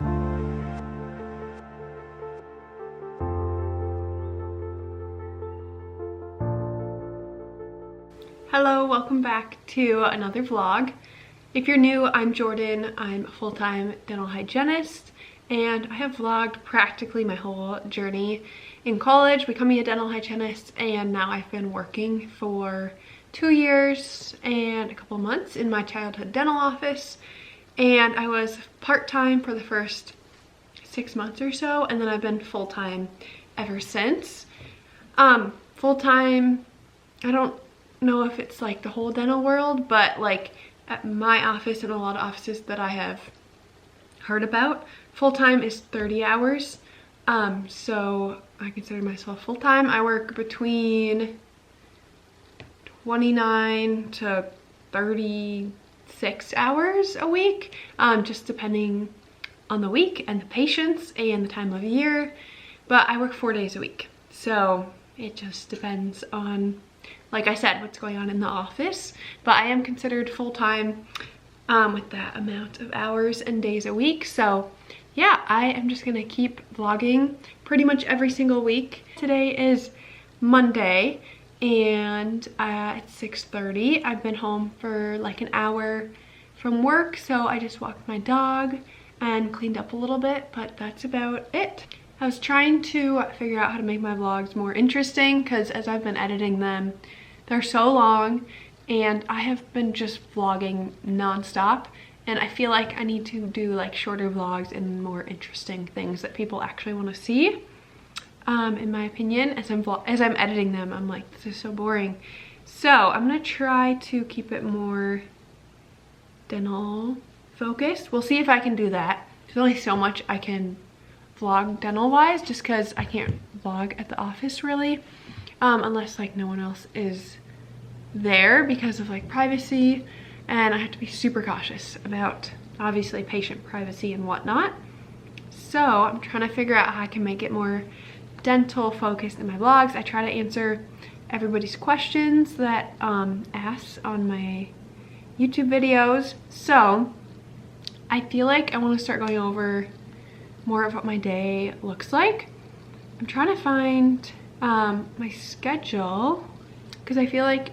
Hello, welcome back to another vlog. If you're new, I'm Jordyn. I'm a full-time dental hygienist, and I have vlogged practically my whole journey in college, becoming a dental hygienist, and now I've been working for 2 years and a couple months in my childhood dental office, and I was part-time for the first 6 months or so, and then I've been full-time ever since. Full-time, I don't know if it's like the whole dental world, but like at my office and a lot of offices that I have heard about, full-time is 30 hours. So I consider myself full-time. I work between 29 to 36 hours a week, just depending on the week and the patients and the time of year, but I work 4 days a week. So it just depends on, like I said, what's going on in the office, but I am considered full-time with that amount of hours and days a week. So yeah, I am just gonna keep vlogging pretty much every single week. Today is Monday and it's 6:30. I've been home for like an hour from work, so I just walked my dog and cleaned up a little bit, but that's about it. I was trying to figure out how to make my vlogs more interesting because as I've been editing them, they're so long and I have been just vlogging non-stop, and I feel like I need to do like shorter vlogs and more interesting things that people actually want to see. In my opinion, as I'm editing them, I'm like, this is so boring. So I'm gonna try to keep it more dental focused. We'll see if I can do that. There's only so much I can vlog dental wise, just because I can't vlog at the office really, unless like no one else is there because of like privacy, and I have to be super cautious about obviously patient privacy and whatnot. So I'm trying to figure out how I can make it more dental focused in my vlogs. I try to answer everybody's questions that ask on my YouTube videos. So I feel like I want to start going over more of what my day looks like. I'm trying to find my schedule because I feel like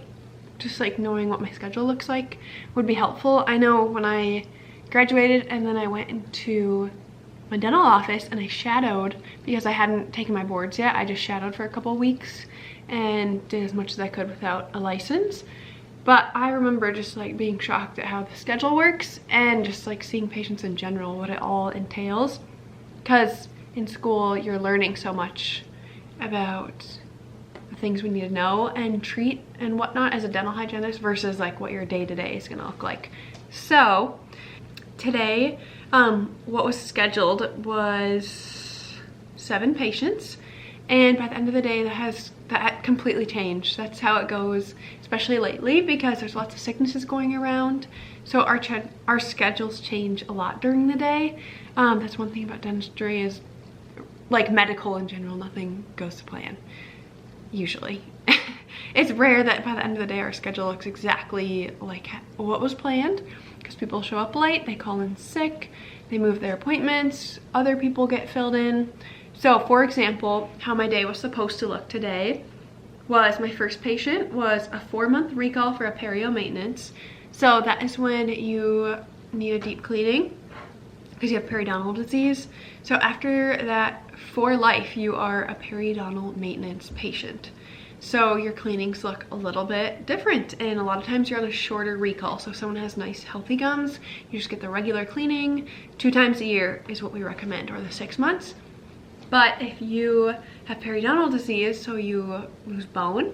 just like knowing what my schedule looks like would be helpful. I know when I graduated and then I went into my dental office and I shadowed because I hadn't taken my boards yet. I just shadowed for a couple weeks and did as much as I could without a license. But I remember just like being shocked at how the schedule works and just like seeing patients in general, what it all entails. Because in school you're learning so much about the things we need to know and treat and whatnot as a dental hygienist versus like what your day-to-day is gonna look like. So today what was scheduled was 7 patients, and by the end of the day that completely changed. That's how it goes, especially lately because there's lots of sicknesses going around. So our schedules change a lot during the day. That's one thing about dentistry, is like medical in general, nothing goes to plan usually. It's rare that by the end of the day our schedule looks exactly like what was planned, because people show up late, they call in sick, they move their appointments, other people get filled in. So for example, how my day was supposed to look today was my first patient was a 4-month recall for a perio maintenance. So that is when you need a deep cleaning because you have periodontal disease. So after that, for life, you are a periodontal maintenance patient. So your cleanings look a little bit different, and a lot of times you're on a shorter recall. So if someone has nice healthy gums, you just get the regular cleaning. 2 times a year is what we recommend, or the 6 months. But if you have periodontal disease, so you lose bone,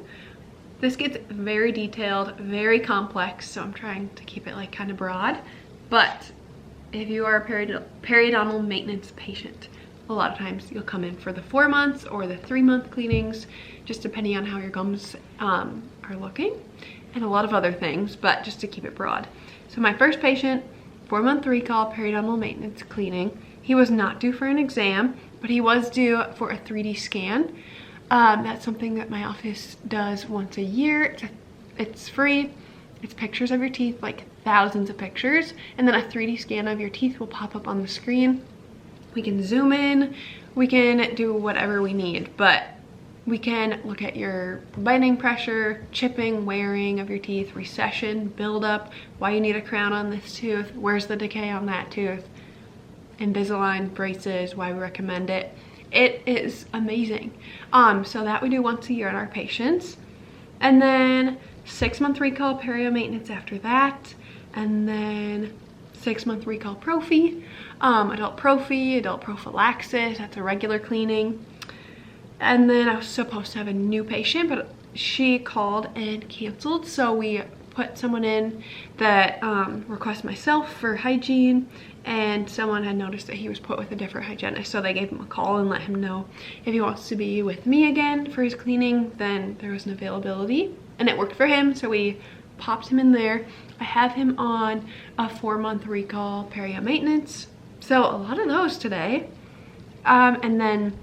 this gets very detailed, very complex. So I'm trying to keep it like kind of broad. But if you are a periodontal maintenance patient, a lot of times you'll come in for the 4 months or the 3-month cleanings, just depending on how your gums are looking, and a lot of other things, but just to keep it broad. So my first patient, 4-month recall, periodontal maintenance cleaning. He was not due for an exam, but he was due for a 3D scan. That's something that my office does once a year. It's free. It's pictures of your teeth, like thousands of pictures, and then a 3D scan of your teeth will pop up on the screen. We can zoom in, we can do whatever we need, but we can look at your biting pressure, chipping, wearing of your teeth, recession, buildup, why you need a crown on this tooth, where's the decay on that tooth, Invisalign, braces, why we recommend it. It is amazing. So that we do once a year on our patients. And then 6-month recall, perio maintenance after that. And then 6-month recall prophy, adult prophy, adult prophylaxis, that's a regular cleaning. And then I was supposed to have a new patient, but she called and canceled. So we put someone in that requested myself for hygiene, and someone had noticed that he was put with a different hygienist. So they gave him a call and let him know if he wants to be with me again for his cleaning, then there was an availability, and it worked for him. So we popped him in there. I have him on a 4-month recall perio maintenance. So a lot of those today. And then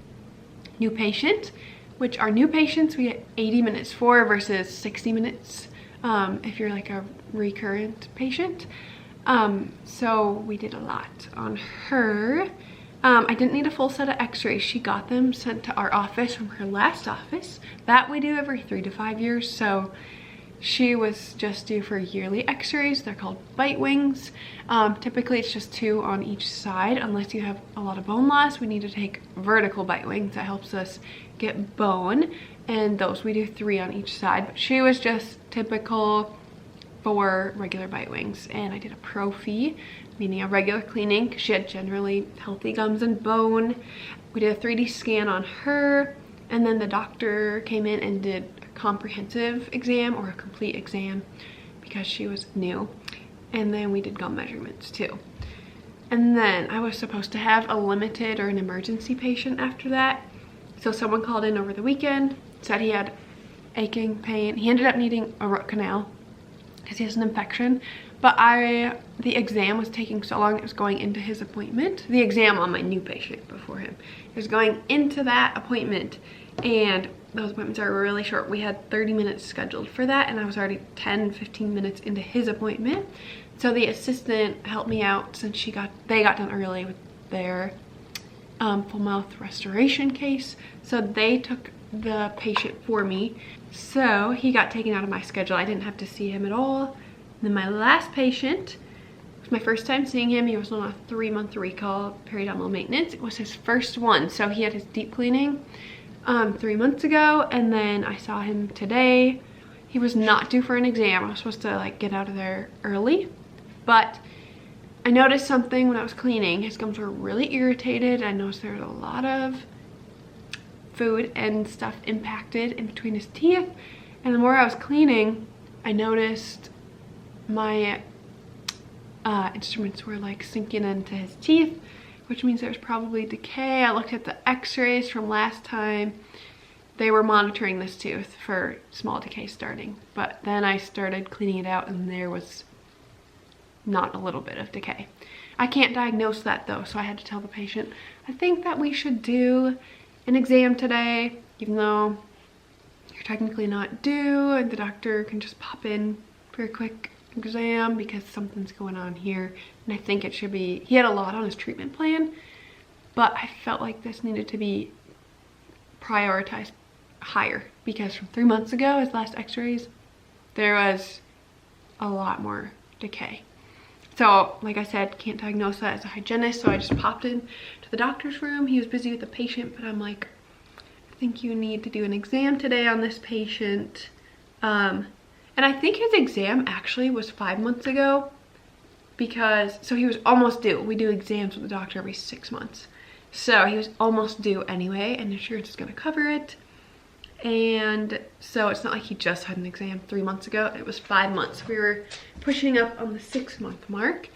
new patient, which our new patients we get 80 minutes for versus 60 minutes if you're like a recurrent patient. So we did a lot on her. I didn't need a full set of x-rays. She got them sent to our office from her last office. That we do every 3 to 5 years. So she was just due for yearly x-rays. They're called bite wings. Typically it's just 2 on each side. Unless you have a lot of bone loss, we need to take vertical bite wings. That helps us get bone, and those we do 3 on each side. But she was just typical for regular bite wings. And I did a prophy, meaning a regular cleaning, because she had generally healthy gums and bone. We did a 3D scan on her, and then the doctor came in and did a comprehensive exam or a complete exam because she was new. And then we did gum measurements too. And then I was supposed to have a limited or an emergency patient after that. So someone called in over the weekend, said he had aching pain. He ended up needing a root canal because he has an infection. But the exam was taking so long, it was going into his appointment. The exam on my new patient before him. It was going into that appointment, and those appointments are really short. We had 30 minutes scheduled for that, and I was already 10-15 minutes into his appointment. So the assistant helped me out since they got done early with their full mouth restoration case. So they took the patient for me. So he got taken out of my schedule. I didn't have to see him at all. And then my last patient, it was my first time seeing him. He was on a 3-month recall periodontal maintenance. It was his first one. So he had his deep cleaning 3 months ago, and then I saw him today. He was not due for an exam. I was supposed to like get out of there early, but I noticed something when I was cleaning. His gums were really irritated. I noticed there was a lot of food and stuff impacted in between his teeth, and the more I was cleaning, I noticed my instruments were like sinking into his teeth, which means there's probably decay. I looked at the x-rays from last time. They were monitoring this tooth for small decay starting, but then I started cleaning it out and there was not a little bit of decay. I can't diagnose that though, so I had to tell the patient, I think that we should do an exam today, even though you're technically not due, and the doctor can just pop in for a quick exam because something's going on here. And I think it should be, he had a lot on his treatment plan, but I felt like this needed to be prioritized higher because from 3 months ago, his last x-rays, there was a lot more decay. So like I said, can't diagnose that as a hygienist, so I just popped in to the doctor's room. He was busy with the patient, but I'm like, I think you need to do an exam today on this patient. And I think his exam actually was 5 months ago because, so he was almost due. We do exams with the doctor every 6 months. So he was almost due anyway, and insurance is gonna cover it. And so it's not like he just had an exam 3 months ago. It was 5 months. We were pushing up on the 6-month mark.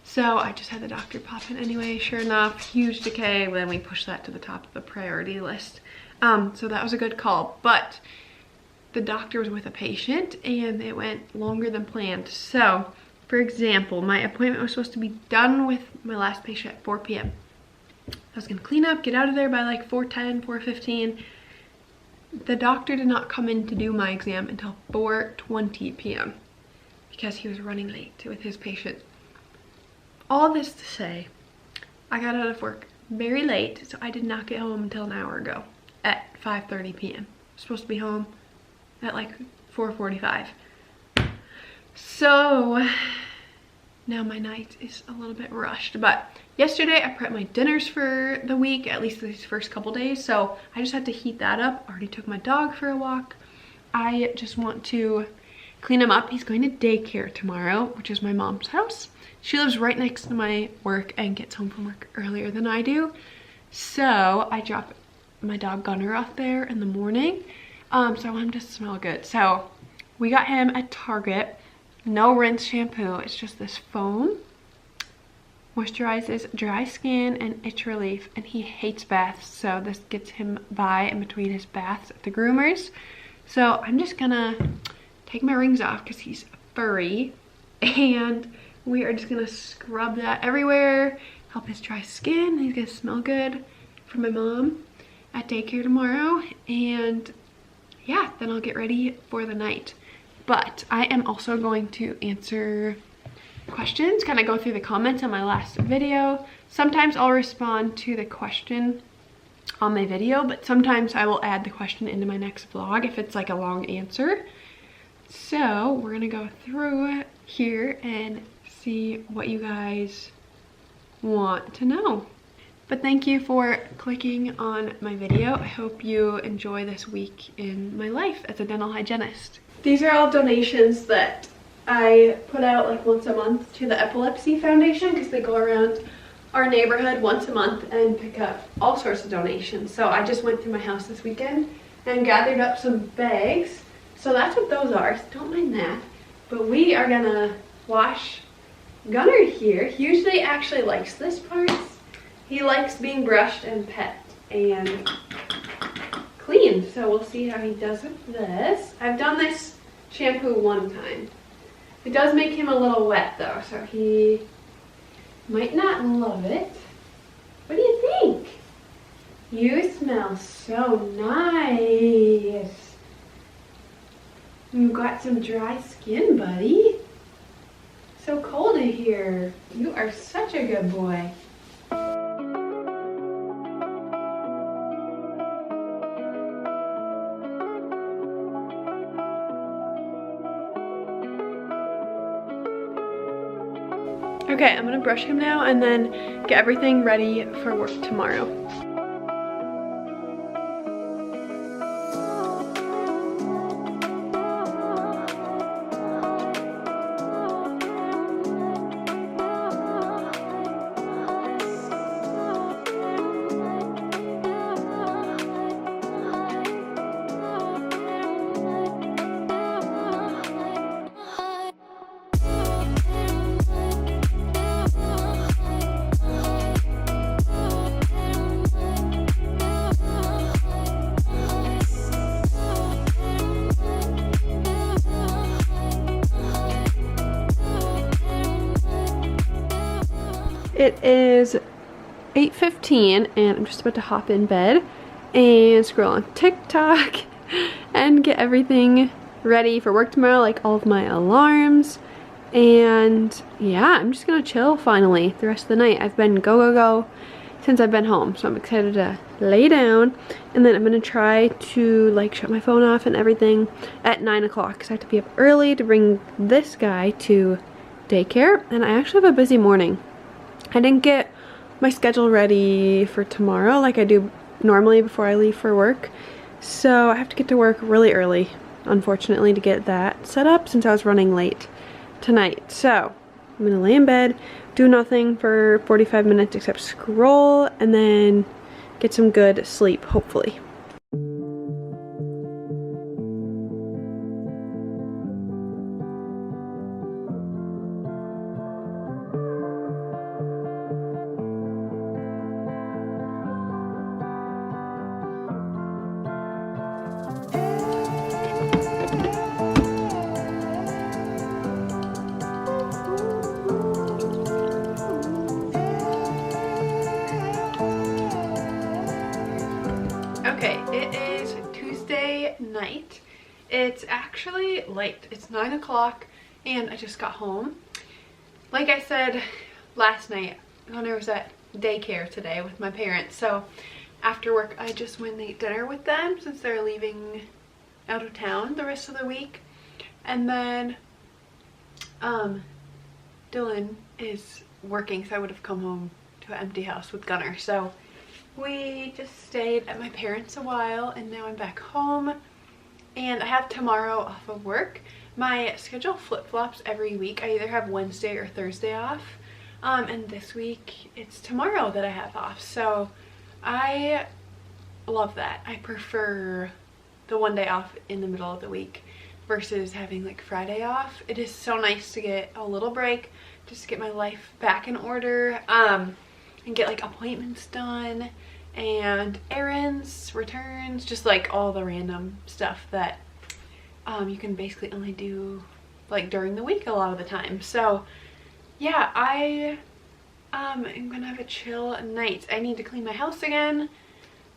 So I just had the doctor pop in anyway. Sure enough, huge decay. Then we pushed that to the top of the priority list. So that was a good call. But the doctor was with a patient and it went longer than planned. So for example, my appointment was supposed to be done with my last patient at 4 p.m. I was gonna clean up, get out of there by like 4:10, 4:15. The doctor did not come in to do my exam until 4:20 p.m. because he was running late with his patient. All this to say, I got out of work very late, so I did not get home until an hour ago at 5:30 p.m. I'm supposed to be home at like 4:45. So now my night is a little bit rushed, but yesterday I prepped my dinners for the week, at least these first couple days, so I just had to heat that up. I already took my dog for a walk. I just want to clean him up. He's going to daycare tomorrow, which is my mom's house. She lives right next to my work and gets home from work earlier than I do. So I drop my dog Gunner off there in the morning. So I want him to smell good. So we got him at Target. No rinse shampoo. It's just this foam. Moisturizes dry skin and itch relief. And he hates baths. So this gets him by in between his baths at the groomers. So I'm just gonna take my rings off because he's furry. And we are just gonna scrub that everywhere, help his dry skin. He's gonna smell good for my mom at daycare tomorrow. And yeah, then I'll get ready for the night. But I am also going to answer questions, kind of go through the comments on my last video. Sometimes I'll respond to the question on my video, but sometimes I will add the question into my next vlog if it's like a long answer. So we're gonna go through here and see what you guys want to know. But thank you for clicking on my video. I hope you enjoy this week in my life as a dental hygienist. These are all donations that I put out like once a month to the Epilepsy Foundation because they go around our neighborhood once a month and pick up all sorts of donations. So I just went through my house this weekend and gathered up some bags. So that's what those are, so don't mind that. But we are gonna wash Gunner here. He usually actually likes this part. He likes being brushed and pet and cleaned. So we'll see how he does with this. I've done this shampoo one time. It does make him a little wet though, so he might not love it. What do you think? You smell so nice. You've got some dry skin, buddy. So cold in here. You are such a good boy. Okay, I'm gonna brush him now and then get everything ready for work tomorrow. It is 8:15 and I'm just about to hop in bed and scroll on TikTok and get everything ready for work tomorrow, like all of my alarms. And yeah, I'm just gonna chill finally the rest of the night. I've been go since I've been home, so I'm excited to lay down, and then I'm gonna try to like shut my phone off and everything at 9 o'clock because I have to be up early to bring this guy to daycare. And I actually have a busy morning. I didn't get my schedule ready for tomorrow like I do normally before I leave for work, so I have to get to work really early, unfortunately, to get that set up since I was running late tonight. So I'm gonna lay in bed, do nothing for 45 minutes except scroll, and then get some good sleep, hopefully. Okay, it is Tuesday night. It's actually late. It's 9 o'clock and I just got home. Like I said last night, Gunner was at daycare today with my parents. So after work, I just went and ate dinner with them since they're leaving out of town the rest of the week. And then Dylan is working, so I would have come home to an empty house with Gunnar. So we just stayed at my parents a while, and now I'm back home. And I have tomorrow off of work. My schedule flip-flops every week. I either have Wednesday or Thursday off. And this week it's tomorrow that I have off. So I love that. I prefer the one day off in the middle of the week versus having like Friday off. It is so nice to get a little break, just to get my life back in order, and get like appointments done and errands, returns, just like all the random stuff that you can basically only do like during the week a lot of the time. So yeah, I am gonna have a chill night. I need to clean my house again,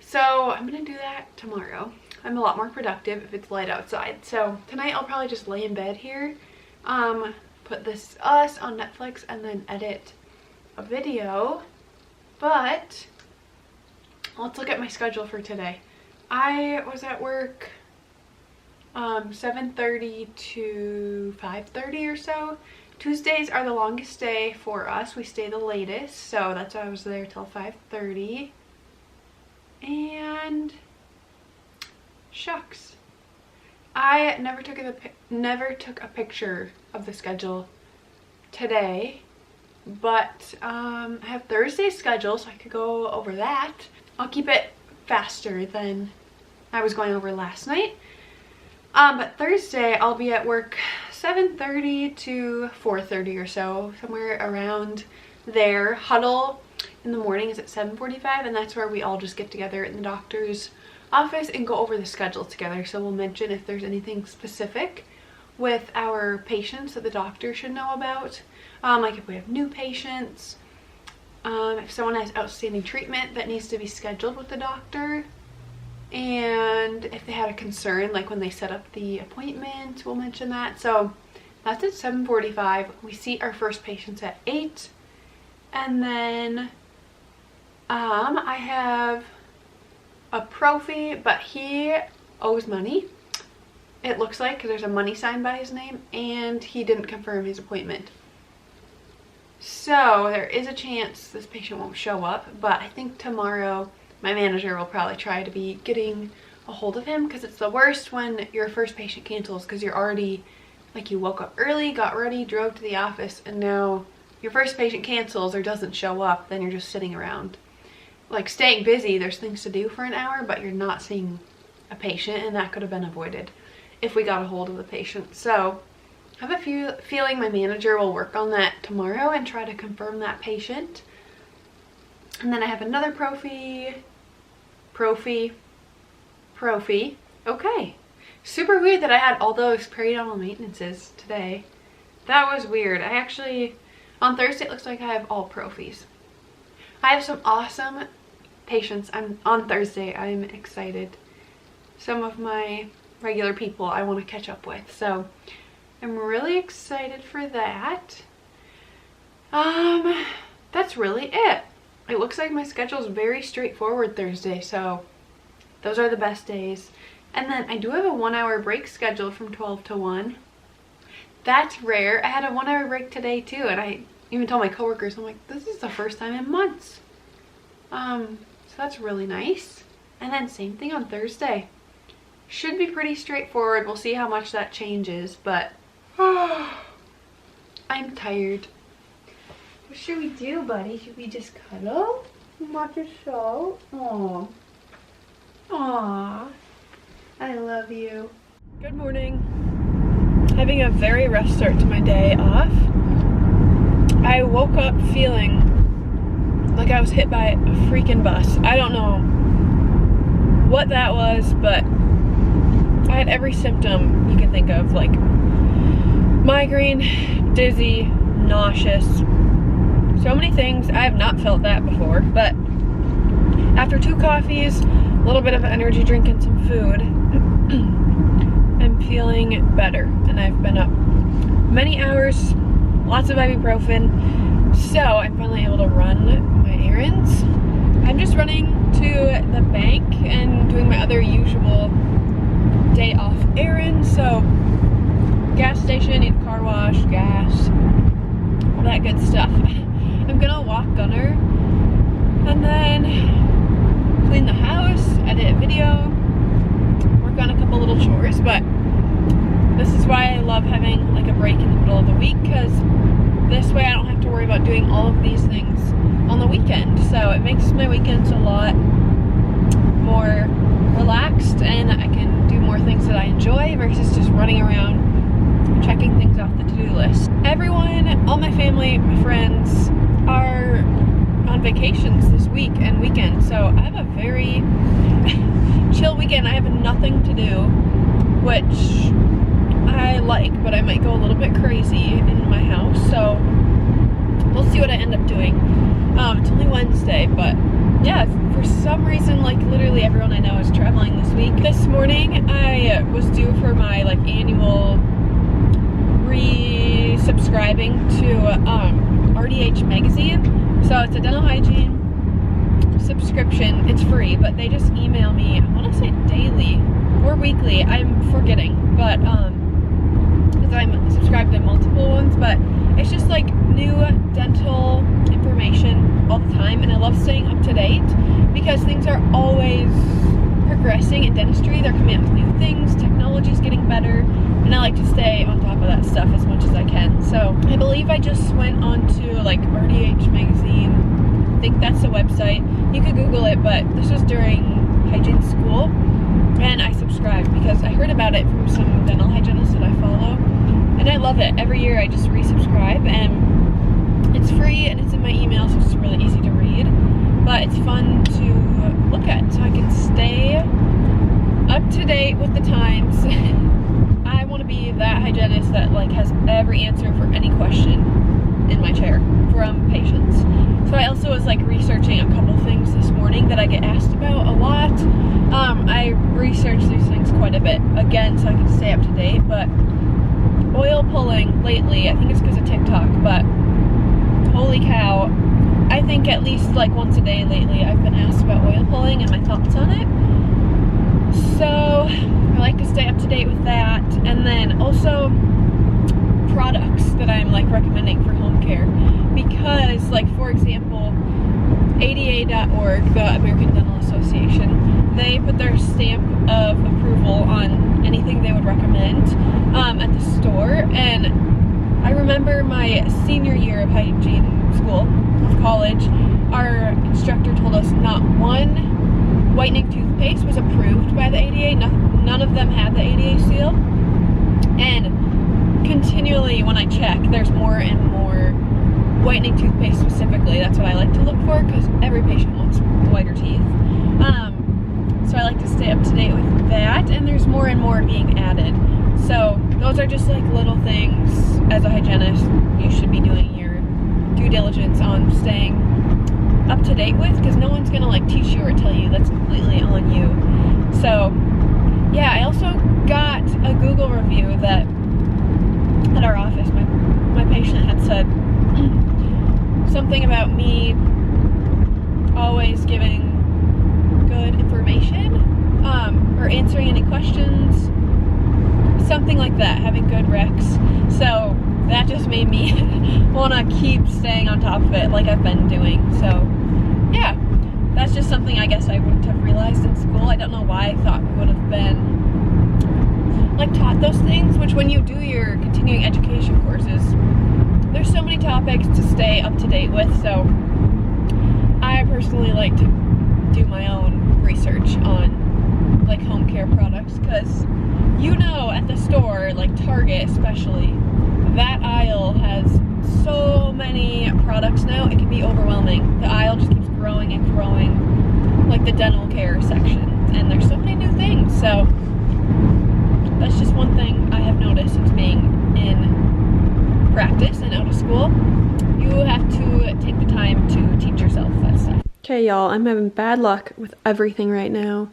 so I'm gonna do that tomorrow. I'm a lot more productive if it's light outside. So tonight I'll probably just lay in bed here, put This Is Us on Netflix, and then edit a video. But let's look at my schedule for today. I was at work 7:30 to 5:30 or so. Tuesdays are the longest day for us. We stay the latest, so that's why I was there till 5:30. And shucks, I never took a picture of the schedule today, but I have Thursday's schedule, so I could go over that. I'll keep it faster than I was going over last night. But Thursday I'll be at work 7:30 to 4:30 or so, somewhere around there. Huddle in the morning is at 7:45, and that's where we all just get together in the doctor's office and go over the schedule together. So we'll mention if there's anything specific with our patients that the doctor should know about, like if we have new patients, if someone has outstanding treatment that needs to be scheduled with the doctor, and if they had a concern like when they set up the appointment, we'll mention that. So that's at 7:45. We see our first patients at 8, and then I have a prophy, but he owes money, it looks like, because there's a money sign by his name, and he didn't confirm his appointment. So there is a chance this patient won't show up, but I think tomorrow my manager will probably try to be getting a hold of him, because it's the worst when your first patient cancels, because you're already, like, you woke up early, got ready, drove to the office, and now your first patient cancels or doesn't show up. Then you're just sitting around, like, staying busy. There's things to do for an hour, but you're not seeing a patient, and that could have been avoided if we got a hold of the patient. So I have a feeling my manager will work on that tomorrow and try to confirm that patient. And then I have another prophy. Okay. Super weird that I had all those periodontal maintenances today. That was weird. I actually, on Thursday it looks like I have all prophies. I have some awesome patients on Thursday. I'm excited. Some of my regular people I want to catch up with, so I'm really excited for that. That's really it. It looks like my schedule is very straightforward Thursday, so those are the best days. And then I do have a 1-hour break scheduled from 12 to 1. That's rare. I had a 1-hour break today too, and I even told my coworkers, I'm like, this is the first time in months. So that's really nice. And then same thing on Thursday. Should be pretty straightforward. We'll see how much that changes, but I'm tired. What should we do, buddy? Should we just cuddle and watch a show? Aww. Aww. I love you. Good morning. Having a very rough start to my day off. I woke up feeling like I was hit by a freaking bus. I don't know what that was, but I had every symptom you can think of, like migraine, dizzy, nauseous, so many things. I have not felt that before, but after 2 coffees, a little bit of an energy drink, and some food, I'm feeling better, and I've been up many hours, lots of ibuprofen, so I'm finally able to run my errands running to the bank and doing my other usual day off errands. So gas station, need a car wash, gas, all that good stuff. I'm gonna walk Gunner and then clean the house, edit a video, work on a couple little chores. But this is why I love having like a break in the middle of the week, because this way I don't have to worry about doing all of these things on the weekend. So it makes my weekends a lot more relaxed, and I can do more things that I enjoy versus just running around checking things off the to-do list. Everyone, all my family, my friends are on vacations this week and weekend, so I have a very chill weekend. I have nothing to do, which I like, but I might go a little bit crazy in my house, so we'll see what I end up doing. It's only Wednesday, but yeah, for some reason, like literally everyone I know is traveling this week. This morning I was due for my like annual re-subscribing to RDH magazine. So it's a dental hygiene subscription. It's free, but they just email me, I want to say daily or weekly, I'm forgetting, but because I'm subscribed to multiple ones, but it's just like new dental information all the time, and I love staying up to date because things are always progressing in dentistry. They're coming up with new things, technology's getting better, and I like to stay on top of that stuff as much as I can. So I believe I just went on to like RDH magazine, I think that's the website, you could Google it, but this was during hygiene school, and I subscribed because I heard about it from some dental hygienists that I follow, and I love it. Every year I just resubscribe, and it's free and it's in my email, so it's really easy to read, but it's fun to look at so I can stay up to date with the times. I want to be that hygienist that like has every answer for any question in my chair from patients. So I also was like researching a couple things this morning that I get asked about a lot. I research these things quite a bit again so I can stay up to date, but oil pulling lately, I think it's because of TikTok, but holy cow, I think at least like once a day lately I've been asked about oil pulling and my thoughts on it. So I like to stay up to date with that, and then also products that I'm like recommending for home care, because like for example ADA.org, the American Dental Association, they put their stamp of approval on anything they would recommend at the store. And I remember my senior year of hygiene school of college, our instructor told us not one whitening toothpaste was approved by the ADA. None of them had the ADA seal, and continually when I check, there's more and more whitening toothpaste specifically. That's what I like to look for, because every patient wants whiter teeth. So I like to stay up to date with that, and there's more and more being added. So those are just like little things as a hygienist you should be doing your due diligence on staying up to date with, because no one's gonna like teach you or tell you. That's completely on you. So yeah, I also got a Google review that at our office my patient had said something about me always giving good information or answering any questions, something like that, having good recs. So that just made me want to keep staying on top of it like I've been doing. So yeah, that's just something I guess I wouldn't have realized in school. I don't know why I thought we would have been like taught those things, which when you do your continuing education courses, there's so many topics to stay up to date with. So I personally like to do my own research on like home care products, because you know at the store, like Target especially, that aisle has so many products now, it can be overwhelming. The aisle just keeps growing and growing, like the dental care section, and there's so many new things. So that's just one thing I have noticed since being in practice and out of school. You have to take the time to teach yourself that stuff. Okay y'all, I'm having bad luck with everything right now.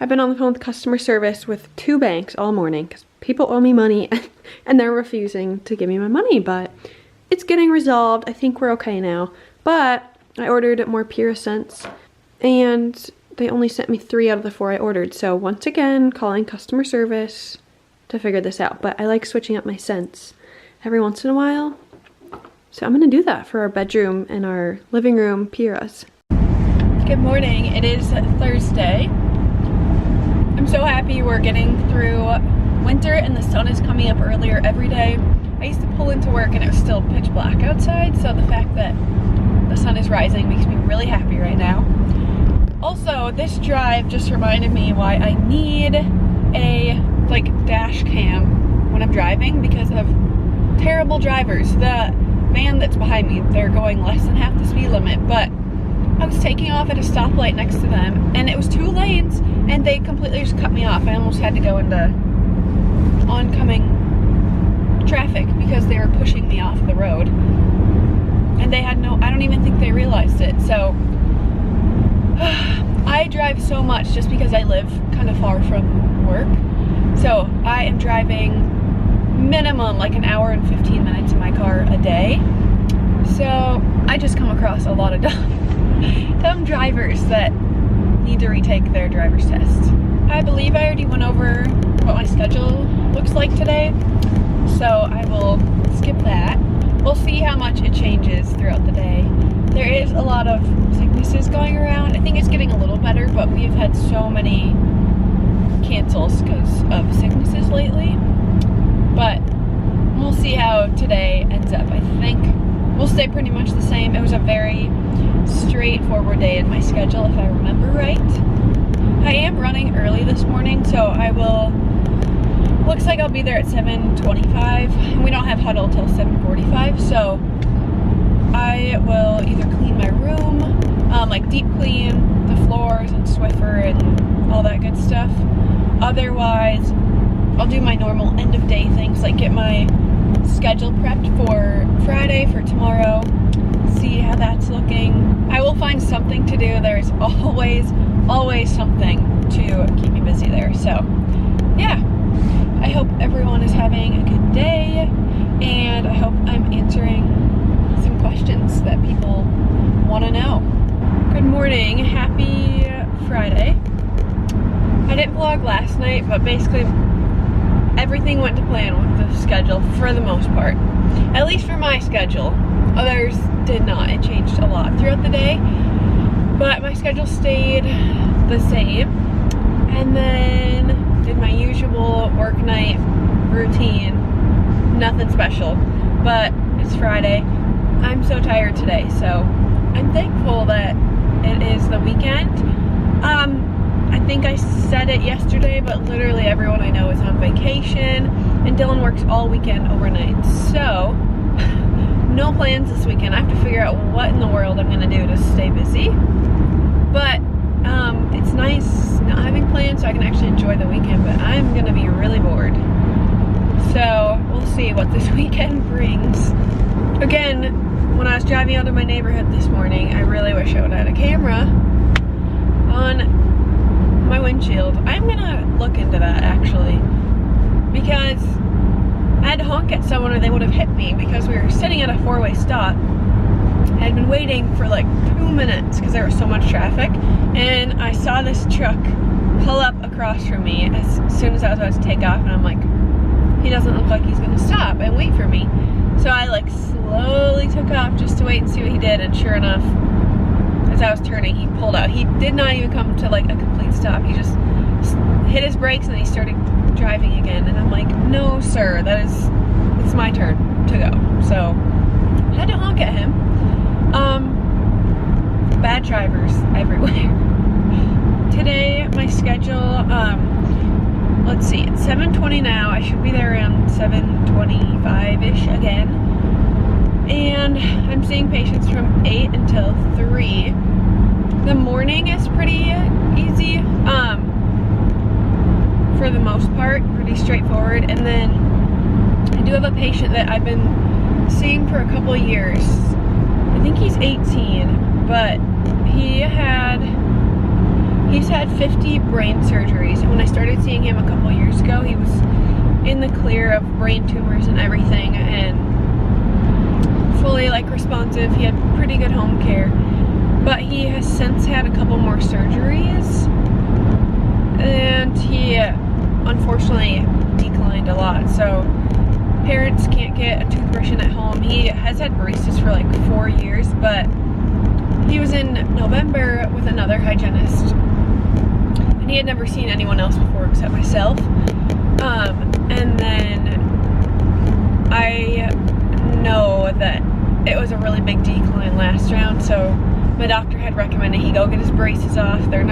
I've been on the phone with customer service with 2 banks all morning because people owe me money and they're refusing to give me my money, but it's getting resolved. I think we're okay now, but I ordered more Pura Scents and they only sent me 3 out of the 4 I ordered. So once again, calling customer service to figure this out. But I like switching up my scents every once in a while. So I'm gonna do that for our bedroom and our living room Piras. Good morning, it is Thursday. I'm so happy we're getting through winter and the sun is coming up earlier every day. I used to pull into work and it was still pitch black outside, so the fact that the sun is rising makes me really happy right now. Also, this drive just reminded me why I need a dash cam when I'm driving because of terrible drivers. The van that's behind me, they're going less than half the speed limit, but I was taking off at a stoplight next to them and it was 2 lanes and they completely just cut me off. I almost had to go into oncoming traffic because they were pushing me off the road, and they had I don't even think they realized it. So I drive so much just because I live kind of far from work, so I am driving minimum like an hour and 15 minutes in my car a day. So I just come across a lot of dumb drivers that need to retake their driver's test. I believe I already went over what my schedule looks like today, so I will skip that. We'll see how much it changes throughout the day. There is a lot of sicknesses going around. I think it's getting a little better, but we've had so many cancels because of sicknesses lately. But we'll see how today ends up. I think we'll stay pretty much the same. It was a very straightforward day in my schedule, if I remember right. I am running early this morning, so I will, looks like I'll be there at 7:25, and we don't have huddle till 7:45, so I will either clean my room, like deep clean the floors and Swiffer and all that good stuff. Otherwise, I'll do my normal end of day things, like get my schedule prepped for Friday, for tomorrow, see how that's looking. I will find something to do. There's always something to keep me busy there. So yeah, I hope everyone is having a good day, and I hope I'm answering some questions that people want to know. Good morning, happy Friday. I didn't vlog last night, but basically everything went to plan with the schedule for the most part. At least for my schedule. Others did not. It changed a lot throughout the day, but my schedule stayed the same. And then did my usual work night routine. Nothing special, but it's Friday. I'm so tired today, so I'm thankful that it is the weekend. I think I said it yesterday, but literally everyone I know is on vacation, and Dylan works all weekend overnight, so no plans this weekend. I have to figure out what in the world I'm gonna do to stay busy, but it's nice not having plans so I can actually enjoy the weekend, but I'm gonna be really bored. So we'll see what this weekend brings. Again, when I was driving out of my neighborhood this morning, I really wish I would have had a camera on my windshield. I'm gonna look into that actually, because I had to honk at someone or they would have hit me because we were sitting at a 4-way stop. I had been waiting for like 2 minutes because there was so much traffic, and I saw this truck pull up across from me as soon as I was about to take off, and I'm like, he doesn't look like he's gonna stop and wait for me. So I like slowly took off just to wait and see what he did, and sure enough, as I was turning, he pulled out. He did not even come to like a complete stop. He just hit his brakes and then he started driving again, and I'm like, no sir, it's my turn to go. So I had to honk at him. Bad drivers everywhere. Today my schedule, let's see, it's 7:20 now. I should be there around 7:25ish again, and I'm seeing patients from 8 until 3. The morning is pretty easy, for the most part, pretty straightforward. And then I do have a patient that I've been seeing for a couple of years. I think he's 18, but he's had 50 brain surgeries, and when I started seeing him a couple of years ago, he was in the clear of brain tumors and everything, and fully like responsive. He had pretty good home care, but he has since had a couple more surgeries, and he unfortunately declined a lot. So parents can't get a toothbrush in at home. He has had braces for like 4 years, but he was in November with another hygienist, and he had never seen anyone else before except myself. And then I know that it was a really big decline last round, so my doctor had recommended he go get his braces off. They're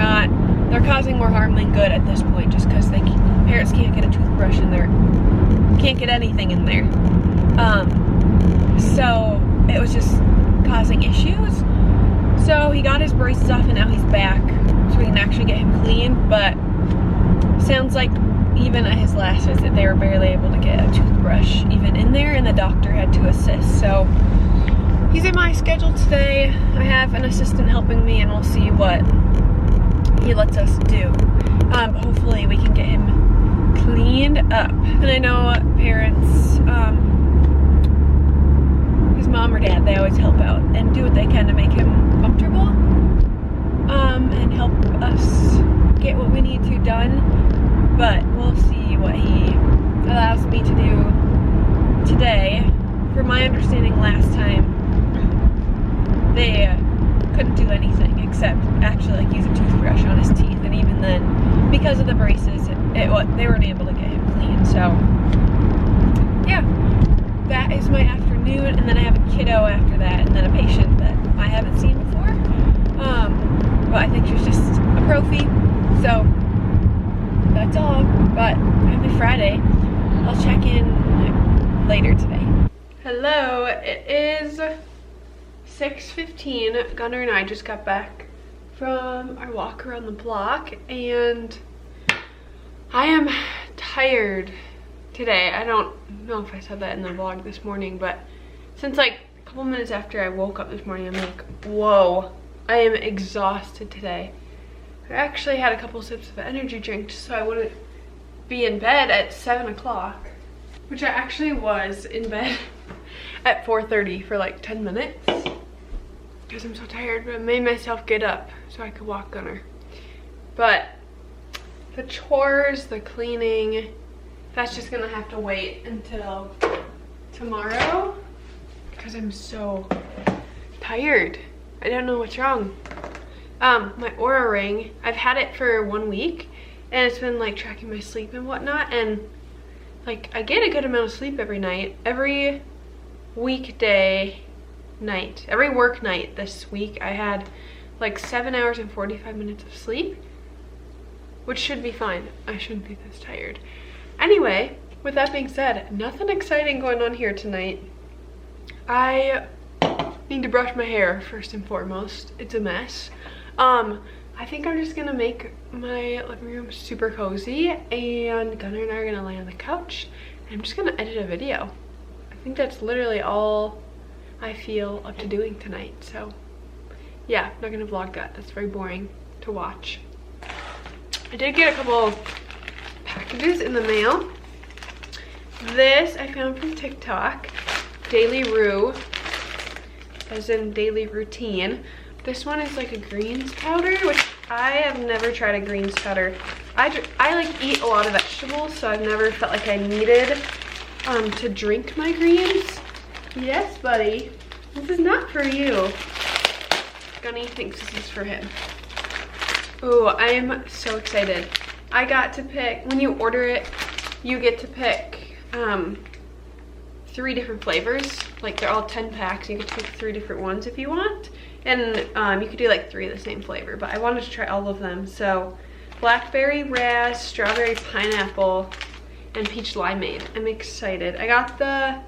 causing more harm than good at this point, just because parents can't get a toothbrush in there, can't get anything in there. So it was just causing issues. So he got his braces off and now he's back, so we can actually get him clean. But sounds like even at his last visit, they were barely able to get a toothbrush even in there, and the doctor had to assist. So he's in my schedule today. I have an assistant helping me, and we'll see what he lets us do. Hopefully we can get him cleaned up. And I know parents, his mom or dad, they always help out and do what they can to make him comfortable, and help us get what we need to done. But we'll see what he allows me to do today. From my understanding, last time they couldn't do anything except actually like use a toothbrush on his teeth, and even then, because of the braces, they weren't able to get him clean. So yeah, that is my afternoon, and then I have a kiddo after that, and then a patient that I haven't seen before. But I think she's just a prophy. So that's all. But happy Friday. I'll check in later today. Hello, it is 6:15. Gunnar and I just got back from our walk around the block, and I am tired today. I don't know if I said that in the vlog this morning, but since like a couple minutes after I woke up this morning, I'm like, whoa, I am exhausted today. I actually had a couple sips of energy drink so I wouldn't be in bed at 7 o'clock, which I actually was in bed at 4:30 for like 10 minutes because I'm so tired, but I made myself get up so I could walk Gunnar. But the chores, the cleaning, that's just gonna have to wait until tomorrow because I'm so tired. I don't know what's wrong. My Oura ring, I've had it for 1 week, and it's been like tracking my sleep and whatnot, and like I get a good amount of sleep every night. Every weekday night, every work night this week, I had like 7 hours and 45 minutes of sleep, which should be fine. I shouldn't be this tired. Anyway, with that being said, nothing exciting going on here tonight. I need to brush my hair first and foremost. It's a mess. I think I'm just gonna make my living room super cozy, and Gunnar and I are gonna lay on the couch, and I'm just gonna edit a video. I think that's literally all I feel up to doing tonight. So yeah, I'm not gonna vlog that. That's very boring to watch. I did get a couple packages in the mail. This I found from TikTok, Daily Rue, as in daily routine. This one is like a greens powder, which I have never tried a greens powder. I like eat a lot of vegetables, so I've never felt like I needed to drink my greens. Yes, buddy. This is not for you. Gunny thinks this is for him. Ooh, I'm so excited. I got to pick, when you order it, you get to pick 3 different flavors. Like they're all 10 packs. You get to pick 3 different ones if you want. And you could do like 3 of the same flavor, but I wanted to try all of them. So blackberry, raz, strawberry, pineapple, and peach limeade. I'm excited. I got the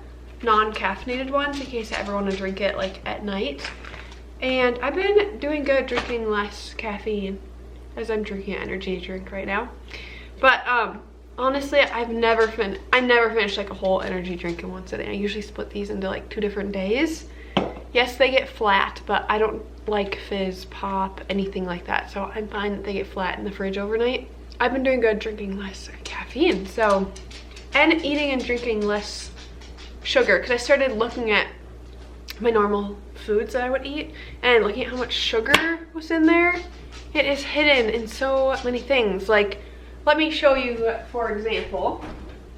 non-caffeinated ones in case I ever want to drink it like at night. And I've been doing good drinking less caffeine as I'm drinking an energy drink right now. But honestly, I never finish like a whole energy drink in one sitting. I usually split these into like 2 different days. Yes, they get flat, but I don't like fizz, pop, anything like that. So I'm fine that they get flat in the fridge overnight. I've been doing good drinking less caffeine, so, and eating and drinking less sugar, because I started looking at my normal foods that I would eat, and looking at how much sugar was in there, it is hidden in so many things. Like, let me show you, for example.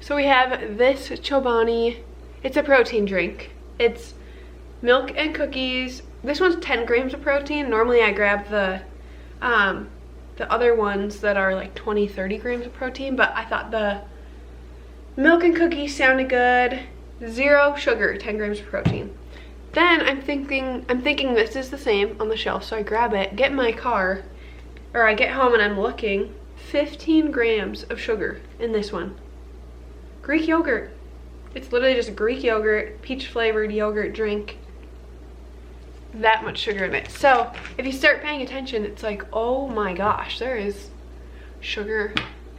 So we have this Chobani. It's a protein drink. It's milk and cookies. This one's 10 grams of protein. Normally I grab the other ones that are like 20-30 grams of protein, but I thought the milk and cookies sounded good. 0 sugar, 10 grams of protein. Then I'm thinking this is the same on the shelf, so I grab it, get in my car, or I get home and I'm looking, 15 grams of sugar in this one. Greek yogurt. It's literally just Greek yogurt, peach flavored yogurt drink. That much sugar in it. So if you start paying attention, it's like, oh my gosh, there is sugar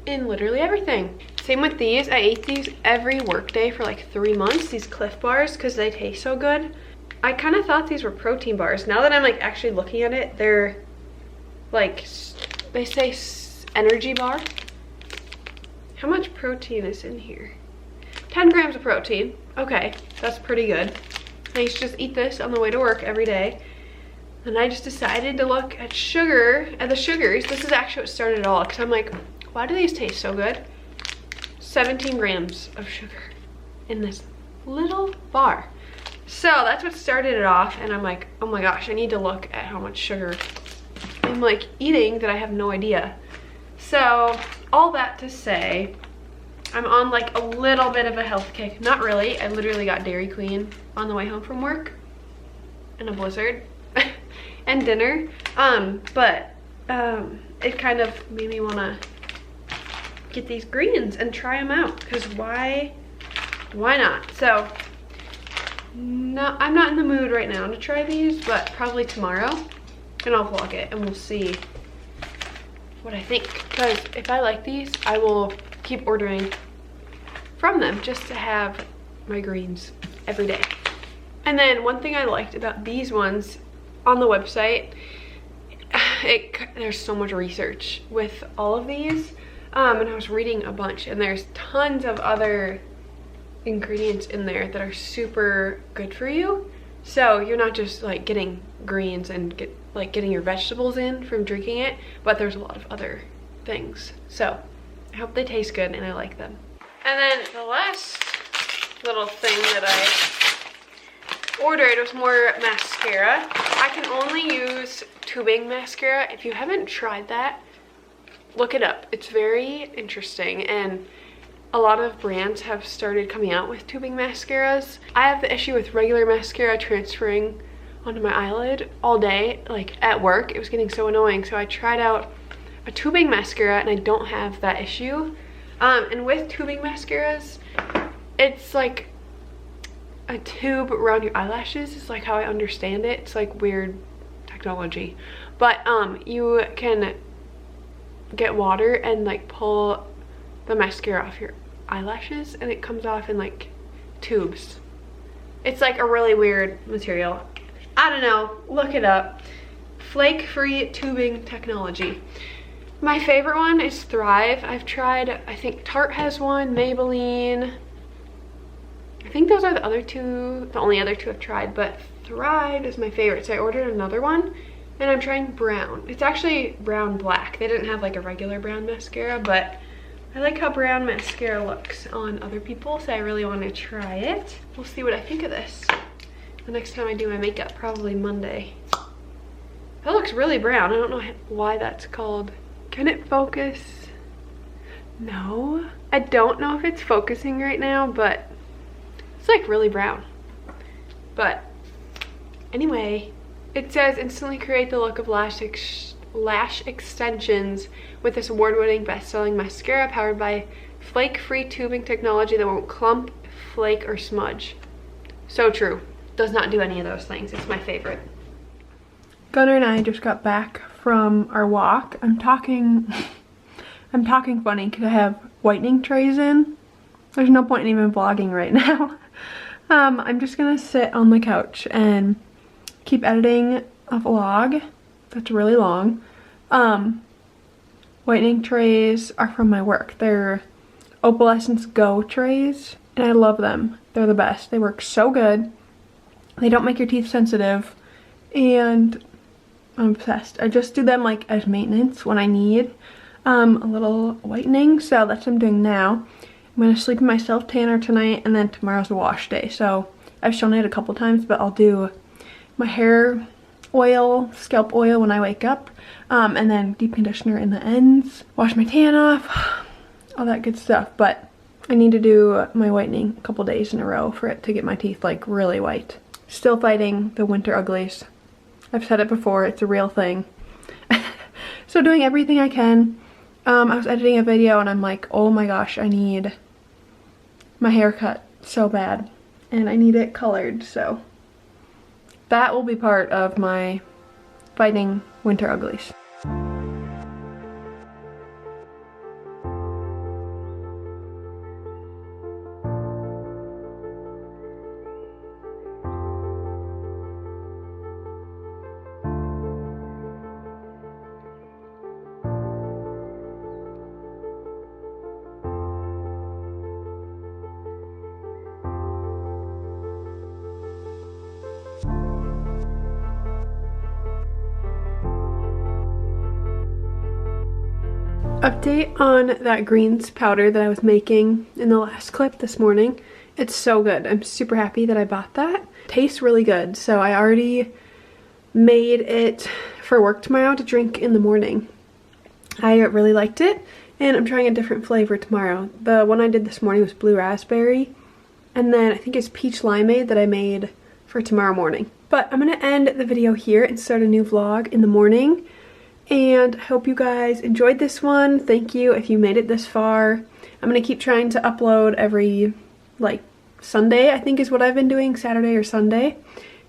in literally everything. Same with these. I ate these every workday for like 3 months, these Cliff bars, because they taste so good. I kind of thought these were protein bars. Now that I'm like actually looking at it, they're like, they say energy bar. How much protein is in here? 10 grams of protein. Okay, that's pretty good. I used to just eat this on the way to work every day. And I just decided to look at the sugars. This is actually what started it all, because I'm like, why do these taste so good? 17 grams of sugar in this little bar. So that's what started it off, and I'm like, oh my gosh, I need to look at how much sugar I'm like eating that I have no idea. So all that to say, I'm on like a little bit of a health kick. Not really. I literally got Dairy Queen on the way home from work in a blizzard and dinner. It kind of made me want to get these greens and try them out, because why not? So no, I'm not in the mood right now to try these, but probably tomorrow, and I'll vlog it and we'll see what I think, because if I like these, I will keep ordering from them just to have my greens every day. And then one thing I liked about these ones on the website, there's so much research with all of these, and I was reading a bunch, and there's tons of other ingredients in there that are super good for you. So you're not just like getting greens and getting your vegetables in from drinking it, but there's a lot of other things. So I hope they taste good and I like them. And then the last little thing that I ordered was more mascara. I can only use tubing mascara. If you haven't tried that, look it up. It's very interesting, and a lot of brands have started coming out with tubing mascaras. I have the issue with regular mascara transferring onto my eyelid all day, like at work. It was getting so annoying, so I tried out a tubing mascara and I don't have that issue. And with tubing mascaras, it's like a tube around your eyelashes is like how I understand it. It's like weird technology, but you can get water and like pull the mascara off your eyelashes, and it comes off in like tubes. It's like a really weird material. I don't know, look it up. Flake-free tubing technology. My favorite one is Thrive. I've tried, I think Tarte has one, Maybelline. I think those are the only other two I've tried, but Thrive is my favorite. So I ordered another one, and I'm trying brown. It's actually brown black. They didn't have like a regular brown mascara, but I like how brown mascara looks on other people, so I really want to try it. We'll see what I think of this the next time I do my makeup, probably Monday. That looks really brown. I don't know why that's called. Can it focus? No. I don't know if it's focusing right now, but it's like really brown. But anyway, it says instantly create the look of lash extensions with this award-winning best-selling mascara powered by flake-free tubing technology that won't clump, flake, or smudge. So true. Does not do any of those things. It's my favorite. Gunnar and I just got back from our walk. I'm talking funny because I have whitening trays in. There's no point in even vlogging right now. I'm just gonna sit on the couch and keep editing a vlog that's really long. Whitening trays are from my work. They're Opalescence Go trays, and I love them. They're the best. They work so good. They don't make your teeth sensitive, and I'm obsessed. I just do them like as maintenance when I need a little whitening, so that's what I'm doing now. I'm gonna sleep in my self tanner tonight, and then tomorrow's a wash day. So I've shown it a couple times, but I'll do my hair oil, scalp oil when I wake up, and then deep conditioner in the ends, wash my tan off, all that good stuff. But I need to do my whitening a couple days in a row for it to get my teeth like really white. Still fighting the winter uglies. I've said it before, it's a real thing. So doing everything I can. I was editing a video and I'm like, oh my gosh, I need my hair cut so bad, and I need it colored, so that will be part of my fighting winter uglies. Update on that greens powder that I was making in the last clip this morning. It's so good. I'm super happy that I bought that. Tastes really good. So I already made it for work tomorrow to drink in the morning. I really liked it, and I'm trying a different flavor tomorrow. The one I did this morning was blue raspberry, and then I think it's peach limeade that I made for tomorrow morning. But I'm gonna end the video here and start a new vlog in the morning. And I hope you guys enjoyed this one. Thank you if you made it this far. I'm gonna keep trying to upload every like Sunday, I think is what I've been doing, Saturday or Sunday.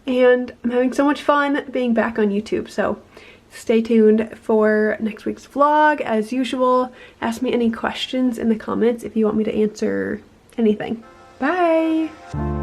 And I'm having so much fun being back on YouTube. So stay tuned for next week's vlog. As usual, ask me any questions in the comments if you want me to answer anything. Bye!